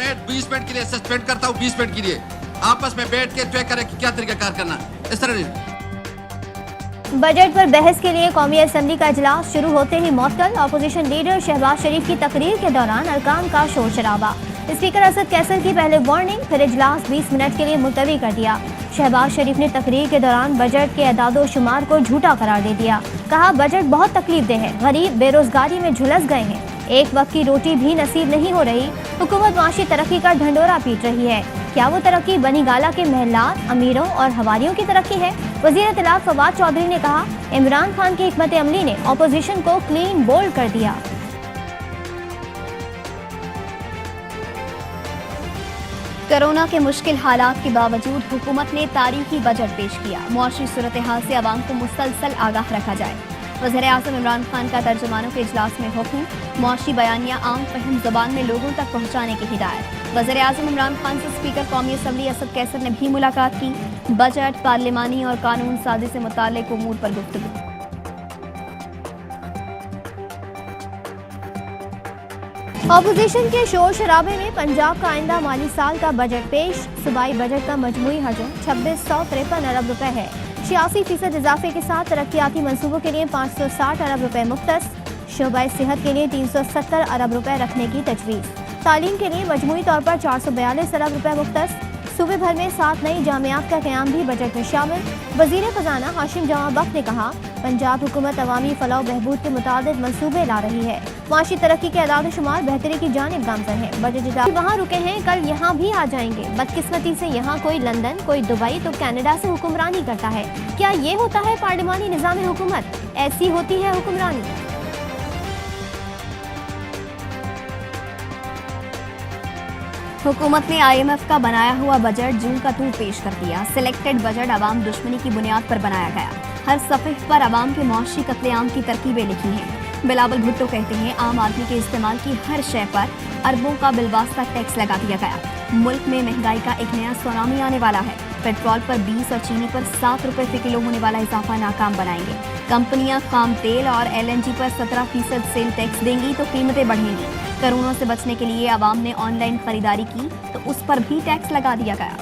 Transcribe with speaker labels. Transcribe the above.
Speaker 1: Debate 20 minute के लिए suspend करता हूँ, 20 मिनट के लिए आपस में बैठ के तय करें कि क्या तरीका कार करना है। इस तरह नहीं।
Speaker 2: बजट पर बहस के लिए कौमी असेंबली का इजलास शुरू होते ही मअतल। अपोजिशन लीडर शहबाज शरीफ की तकरीर के दौरान अरकान का शोर शराबा। स्पीकर असद कैसर की पहले वार्निंग, फिर इजलास 20 मिनट के लिए मुलतवी कर दिया। शहबाज शरीफ ने तकरीर के दौरान बजट के अदादो शुमार को झूठा करार दे दिया। कहा बजट बहुत तकलीफदेह है, गरीब बेरोजगारी में झुलस गए हैं, एक वक्त की रोटी भी नसीब नहीं हो रही। हुकूमत माशी तरक्की का ढंडोरा पीट रही है। क्या वो तरक्की बनी गाला के महलात, अमीरों और हवारियों की तरक्की है? वज़ीर इत्तलात फवाद चौधरी ने कहा इमरान खान की हिकमत अमली ने अपोजिशन को क्लीन बोल्ड कर दिया। कोरोना के मुश्किल हालात के बावजूद हुकूमत ने तारीखी बजट पेश किया। मुआशी सूरत हाल से आवाम को मुसलसल आगाह रखा जाए। वज़ीर-ए-आज़म इमरान खान का तर्जुमानों के इजलास में हुक्म, मुआशी बयानिया आम फहम ज़बान में लोगों तक पहुँचाने की हिदायत। वज़ीर-ए-आज़म इमरान खान से स्पीकर कौमी असम्बली असद कैसर ने भी मुलाकात की। बजट, पार्लिमानी और कानून साजी से मुताल्लिक़ उमूर पर गुफ्तगू। अपोजिशन के शोर शराबे में पंजाब का आइंदा माली साल का बजट पेश। सूबाई बजट का मजमूई हजम 2653 अरब रुपए है। 86% इजाफे के साथ तरक्याती मंसूबों के लिए 560 अरब रुपए मुख्तस। शोबाए सेहत के लिए 370 अरब रुपए रखने की तजवीज़। तालीम के लिए मजमूई तौर पर 442 अरब रुपए मुख्तस। सूबे भर में 7 नई जामियात का क़याम भी बजट में शामिल। वज़ीर ख़जाना हाशिम जमां बख्त ने कहा पंजाब हुकूमत अवामी फलाह बहबूद के मुताबिक मंसूबे ला रही है। माशी तरक्की के अदाद शुमार बेहतरी की जानिब गामज़न है। बजट वहाँ रुके हैं, कल यहाँ भी आ जाएंगे। बदकिस्मती से यहाँ कोई लंदन, कोई दुबई तो कनाडा से हुक्मरानी करता है। क्या ये होता है पार्लिमानी निज़ाम हुकूमत? ऐसी होती है हुक्मरानी। हुकूमत ने IMF का बनाया हुआ बजट जून का टूर पेश कर दिया। सिलेक्टेड बजट अवाम दुश्मनी की बुनियाद पर बनाया गया। हर सफ़ह पर अवाम के मुआशी कत्लेआम की तरकीबें लिखी हैं। बिलावल भुट्टो कहते हैं आम आदमी के इस्तेमाल की हर शय पर अरबों का बिलवास्ता टैक्स लगा दिया गया। मुल्क में महंगाई का एक नया सुनामी आने वाला है। पेट्रोल पर 20 और चीनी पर 7 रुपए फी किलो होने वाला इजाफा नाकाम बनाएंगे। कंपनियां खाम तेल और LNG पर 17% सेल टैक्स देंगी तो कीमतें बढ़ेंगी। कोरोना से बचने के लिए आवाम ने ऑनलाइन खरीदारी की तो उस पर भी टैक्स लगा दिया गया।